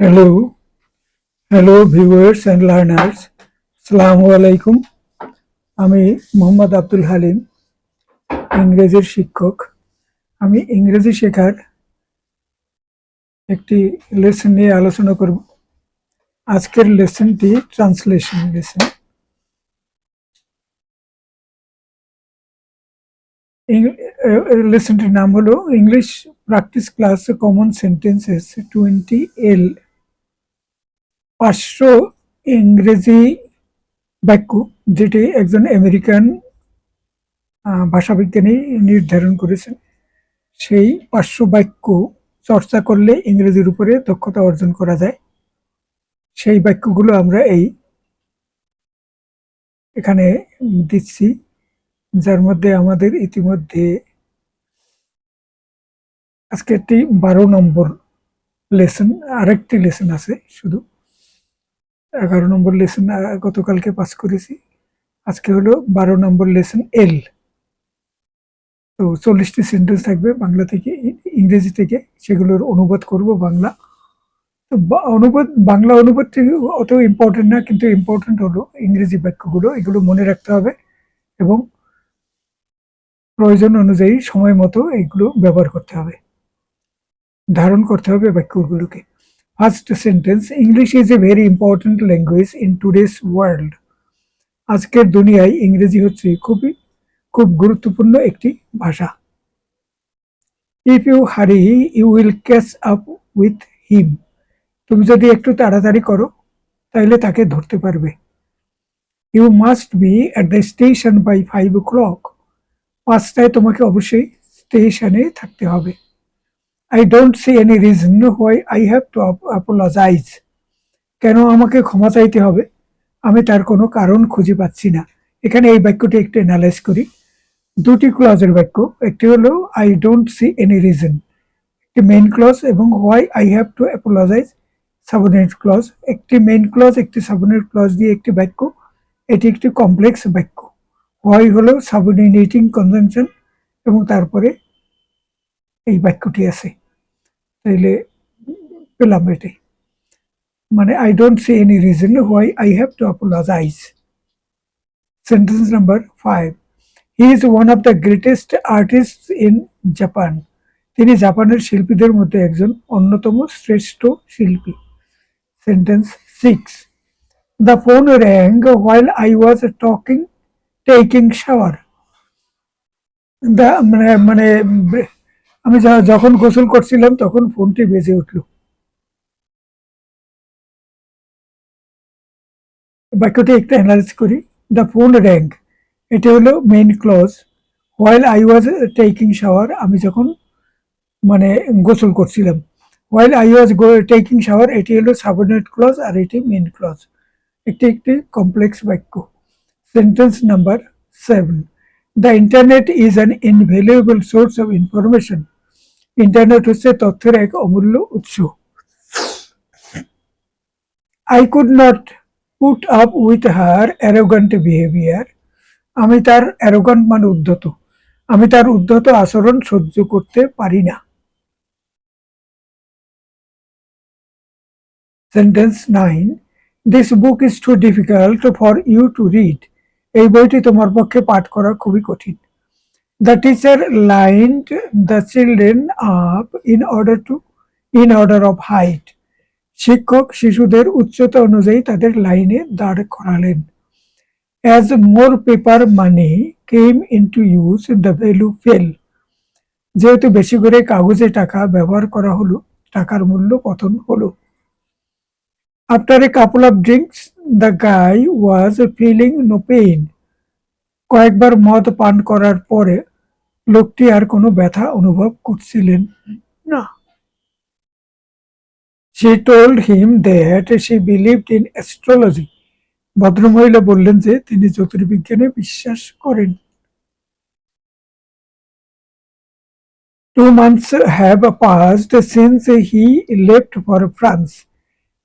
Hello, hello viewers and learners. আসসালামু আলাইকুম। আমি মোহাম্মদ আব্দুল হালিম, ইংরেজির শিক্ষক। আমি ইংরেজি শেখার একটি লেসন নিয়ে আলোচনা করব। আজকের লেসনটি ট্রান্সলেশন লেসন। লেসনটির নাম হলো English practice class common sentences 20L। 500 ইংরেজি বাক্য, যেটি একজন আমেরিকান ভাষাবিজ্ঞানী নির্ধারণ করেছেন। সেই 500 বাক্য চর্চা করলে ইংরেজির উপরে দক্ষতা অর্জন করা যায়। সেই বাক্যগুলো আমরা এখানে দিচ্ছি, যার মধ্যে আমাদের ইতিমধ্যে আজকে একটি 12 নম্বর লেসন, আরেকটি লেসন আছে শুধু। 11 নম্বর লেসন গতকালকে পাস করেছি। আজকে হলো 12 নম্বর লেসন এল। তো 40টি সেন্টেন্স থাকবে বাংলা থেকে, ইংরেজি থেকে, সেগুলোর অনুবাদ করব বাংলা। বাংলা অনুবাদটি অত ইম্পর্টেন্ট না, কিন্তু ইম্পর্টেন্ট হলো ইংরেজি বাক্যগুলো। এগুলো মনে রাখতে হবে এবং প্রয়োজন অনুযায়ী সময় মতো এগুলো ব্যবহার করতে হবে, ধারণ করতে হবে বাক্যগুলোকে। First sentence: English is a very important language in today's world. আজকের দুনিয়ায় ইংরেজি হচ্ছে খুব গুরুত্বপূর্ণ একটি ভাষা। If you hurry you will catch up with him. তুমি যদি একটু তাড়াতাড়ি করো তাহলে তাকে ধরতে পারবে। You must be at the station by 5 o'clock। 5টায় তোমাকে অবশ্যই স্টেশনে থাকতে হবে। I don't see any reason why I have to apologise. কেন আমাকে ক্ষমা চাইতে হবে? আমি তার কোনো কারণ খুঁজে পাচ্ছি না। এখানে এই বাক্যটি একটু অ্যানালাইজ করি। দুটি ক্লজের বাক্য, একটি হলো I don't see any reason, একটি মেইন ক্লজ, এবং why I have to apologize subordinate clause. একটি মেইন ক্লজ, একটি সাবঅর্ডিনেট ক্লজ দিয়ে একটি বাক্য। এটি একটি কমপ্লেক্স বাক্য। হোয়াই হলো সাবঅর্ডিনেটিং কনজাংশন এবং তারপরে এই বাক্যটি আছে। তাইলে পেলাম এটি, মানে I don't see any reason why I have to apologise. Sentence number 5: he is one of the greatest artists in Japan. তিনি জাপানের শিল্পীদের মধ্যে একজন অন্যতম শ্রেষ্ঠ শিল্পী। Sentence 6: the phone rang while I was taking shower. মানে মানে আমি যখন গোসল করছিলাম তখন ফোনটি বেজে উঠল। বাক্যটি একটু অ্যানালাইজ করি। দ্য ফোন র্যাং, এটি হলো main clause. While I was taking shower, আমি যখন মানে গোসল করছিলাম। While I was taking shower, এটি হলো সাবঅর্ডিনেট ক্লজ আর এটি মেইন ক্লজ। একটি কমপ্লেক্স বাক্য। Sentence number 7: the internet is an invaluable source of information. Internet হচ্ছে তথ্যের এক অমূল্য উৎস। I could not put up with her arrogant behaviour. আমি তার অ্যারোগান্ট মানে উদ্ধত, আমি তার উদ্ধত আচরণ সহ্য করতে পারি না। Sentence 9: this book is too difficult for you to read. এই বইটি তোমার পক্ষে পাঠ করা খুবই কঠিন। The teacher lined the children up in order of height. শিক্ষক শিশুদের উচ্চতা অনুযায়ী তাদের লাইনে দাঁড় করালেন। As more paper money came into use the value fell. যেহেতু বেশি করে কাগজে টাকা ব্যবহার করা হলো, টাকার মূল্য পতন হলো। After a couple of drinks the guy was feeling no pain. কয়েকবার মদ পান করার পরে লোকটি আর কোনো ব্যথা অনুভব করছিলেন না। She told him that she believed in astrology. ভদ্রমহিলা বললেন যে তিনি জ্যোতির্বিজ্ঞানে বিশ্বাস করেন। 2 months have passed since he left for France.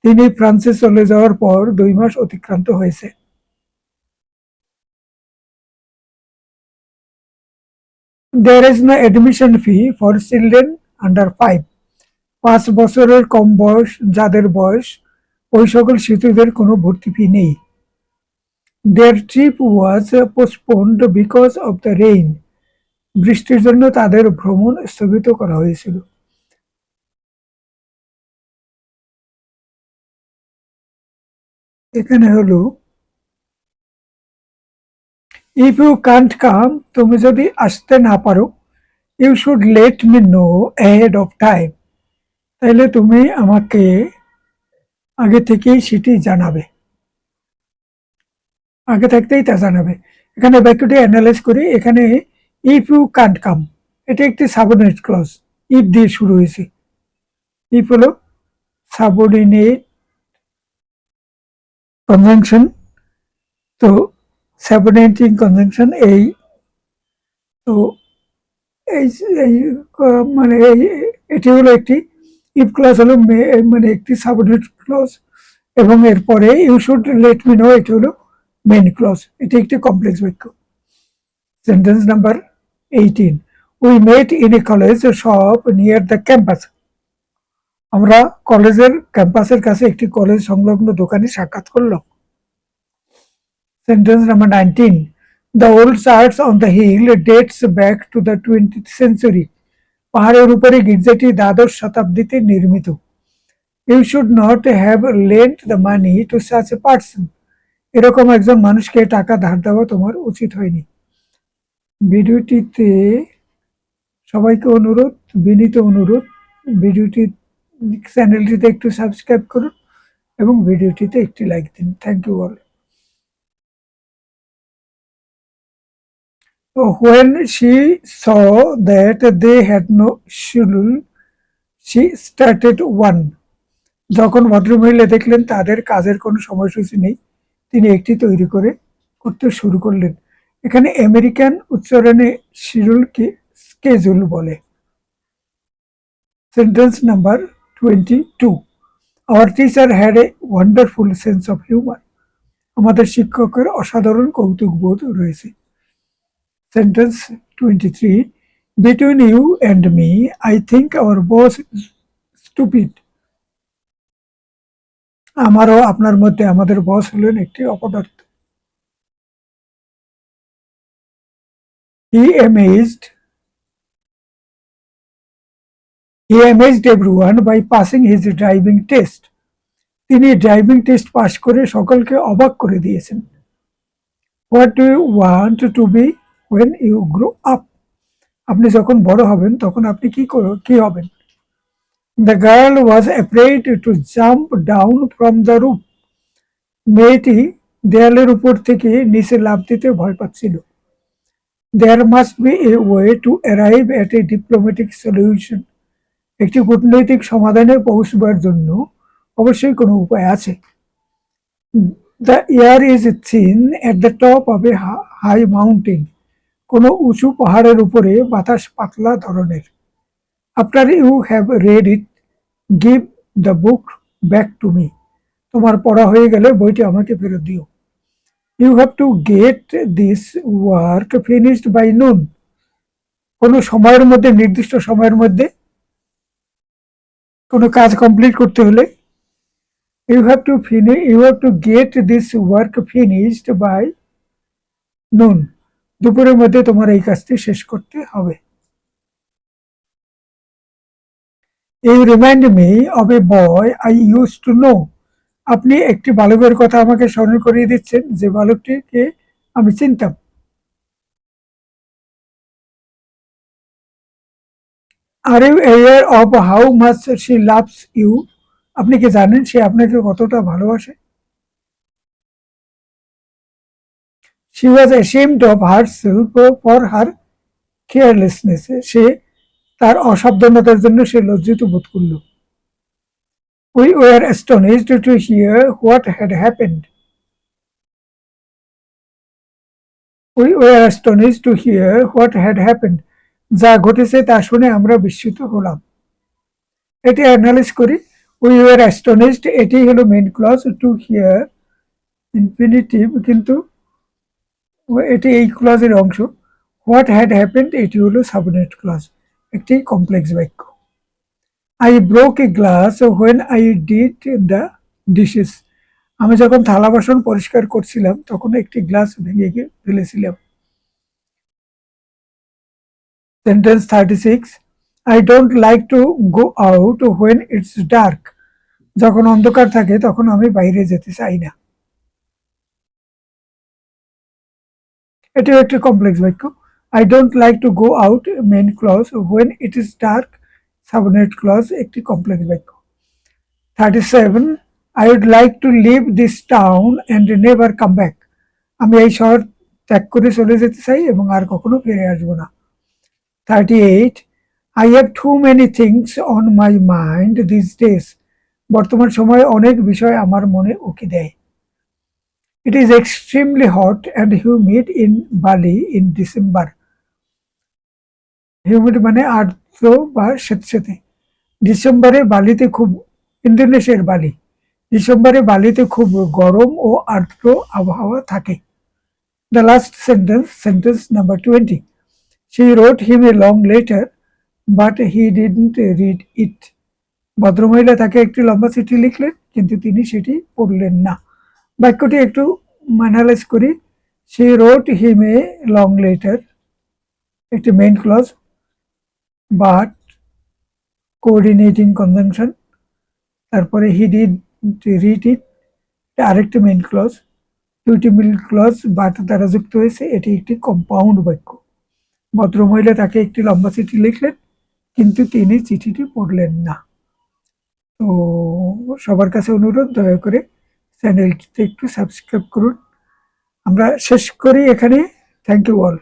তিনি ফ্রান্সে চলে যাওয়ার পর 2 মাস অতিক্রান্ত হয়েছে। There is no admission fee for children under 5. 5 বছরের কম বয়স যাদের বয়স, ওই সকল শিশুদের কোনো ভর্তি ফি নেই। Their trip was postponed because of the rain. বৃষ্টির জন্য তাদের ভ্রমণ স্থগিত করা হয়েছিল। এখানে হলো ইফ ইউ কান্ট কাম, তুমি যদি আসতে না পারো, you should let me know ahead of time, তাহলে তুমি আমাকে আগে থেকেই সেটি জানাবে, আগে থাকতেই তা জানাবে। এখানে বাক্যটি অ্যানালাইজ করি। এখানে ইফ ইউ কান্ট কাম, এটা একটি সাবঅর্ডিনেট ক্লজ, ইফ দিয়ে শুরু হয়েছে। ইফ হলো সাবঅর্ডিনেট কনজাংশন, তো সাবঅর্ডিনেটিং কনজাংশন এই, তো এই এই মানে এটি হলো একটি ইফ ক্লজ, হলো মানে একটি সাবঅর্ডিনেট ক্লজ, এবং এরপরে you should let me know এটি হলো মেইন ক্লজ। এটি একটি কমপ্লেক্স বাক্য। Sentence number 18, we met in a college shop near the campus. আমরা কলেজের ক্যাম্পাসের কাছে একটি কলেজ সংলগ্ন দোকানে সাক্ষাৎ করলাম। Sentence number 19, the old church on the hill dates back to the 20th century. পাহাড়ের উপরে গির্জাটি দ্বাদশ শতাব্দীতে নির্মিত। You should not have lent the money to such a person. এরকম একজন মানুষকে টাকা ধার দেওয়া তোমার উচিত হয়নি। ভিডিওটিতে সবাইকে অনুরোধ, বিনীত অনুরোধ, ভিডিওটি চ্যানেলটিতে একটু সাবস্ক্রাইব করুন এবং ভিডিওটিতে একটি লাইক দিন। Thank you all. When she saw that they had no schedule, she started one. যখন ভদ্রমহিলা দেখলেন তাদের কাজের কোনো সময়সূচি নেই, তিনি একটি তৈরি করতে শুরু করলেন। এখানে আমেরিকান উচ্চারণে শিডিউলকে স্কেজুল বলে। Sentence number 22, our teacher had a wonderful sense of humour. আমাদের শিক্ষকের অসাধারণ কৌতুক বোধ রয়েছে। Sentence 23, between you and me I think our boss stupid. আমারও আপনার মধ্যে আমাদের বস হলেন একটি অপদার্থ। He amazed everyone by passing his driving test. তিনি ড্রাইভিং টেস্ট পাশ করে সকলকে অবাক করে দিয়েছেন। What do you want to be when you grow up? আপনি যখন বড় হবেন তখন আপনি কি হবেন? The girl was afraid to jump down from the roof. মেয়েটি দেয়ালের উপর থেকে নিচে লাফ দিতে ভয় পাচ্ছিল। There must be a way to arrive at a diplomatic solution. একটি কূটনৈতিক সমাধানে পৌঁছবার জন্য অবশ্যই কোনো উপায় আছে। The air is thin at the top of a high mountain. কোনো উঁচু পাহাড়ের উপরে বাতাস পাতলা ধরনের। After you have read it, give the book back to me. তোমার পড়া হয়ে গেলে বইটি আমাকে ফেরত দিও। You have to get this work finished by noon. কোনো সময়ের মধ্যে, নির্দিষ্ট সময়ের মধ্যে কোনো কাজ কমপ্লিট করতে হলে you have to get this work finished by noon. দুপুরের মধ্যে তোমার এই কাজটি শেষ করতে হবে। You remind me of a boy I used to know. আপনি একটি বালকের কথা আমাকে স্মরণ করিয়ে দিচ্ছেন যে বালকটিকে আমি চিনতাম। Are you aware of how much she loves you? আপনি কি জানেন সে আপনাকে কতটা ভালোবাসে? She was ashamed of herself for her carelessness. সে তার অসাবধানতার জন্য সে লজ্জিত বোধ করল। We were astonished to hear what had happened. We were astonished to hear what had happened. যা ঘটেছে তা শুনে আমরা বিস্মিত হলাম। এটি অ্যানালাইজ করি। We were astonished, এটি হলো main clause, to hear infinitive, কিন্তু এটি এই ক্লজের অংশ। হোয়াট হ্যাড হ্যাপেন্ড এটি হলো সাবঅর্ডিনেট ক্লজ, একটি কমপ্লেক্স বাক্য। I broke a glass when I did the dishes. আমি যখন থালা বাসন পরিষ্কার করছিলাম তখন একটি গ্লাস ভেঙে গিয়ে ফেলেছিলাম। Sentence 36, I don't like to go out when it's dark. যখন অন্ধকার থাকে তখন আমি বাইরে যেতে চাই না। এটিও একটি কমপ্লেক্স বাক্য। I don't like to go out main clause, when it is dark subordinate clause একটি কমপ্লেক্স বাক্য। 37, I would like to leave this town and never come back. আমি এই শহর ত্যাগ করে চলে যেতে চাই এবং আর কখনো ফিরে আসবো না। 38, I have too many things on my mind these days. বর্তমান সময়ে অনেক বিষয় আমার মনে উকি দেয়। It is extremely hot and humid in Bali in December. Humid মানে আর্দ্র বা স্যাঁতসেঁতে। ডিসেম্বরে বালিতে খুব, ইন্দোনেশিয়ার বালি, ডিসেম্বরে বালিতে খুব গরম ও আর্দ্র আবহাওয়া থাকে। The last sentence, sentence number 20, she wrote him a long letter but he didn't read it. ভদ্রমহিলা তাকে একটি লম্বা চিঠি লিখলেন কিন্তু তিনি সেটি পড়লেন না। বাক্যটি একটু অ্যানালাইজ করি। she wrote him a long letter একটি main clause, but coordinating conjunction, তারপরে হি ডিড রিড ইট আরেকটি মেইন ক্লজ, দুইটি মেইন ক্লজ বাট দ্বারা যুক্ত হয়েছে, এটি একটি কম্পাউন্ড বাক্য। ভদ্রমহিলা তাকে একটি লম্বা চিঠি লিখলেন কিন্তু তিনি চিঠিটি পড়লেন না। তো সবার কাছে অনুরোধ, দয়া করে চ্যানেলটিতে একটু সাবস্ক্রাইব করুন। আমরা শেষ করি এখানে। Thank you all.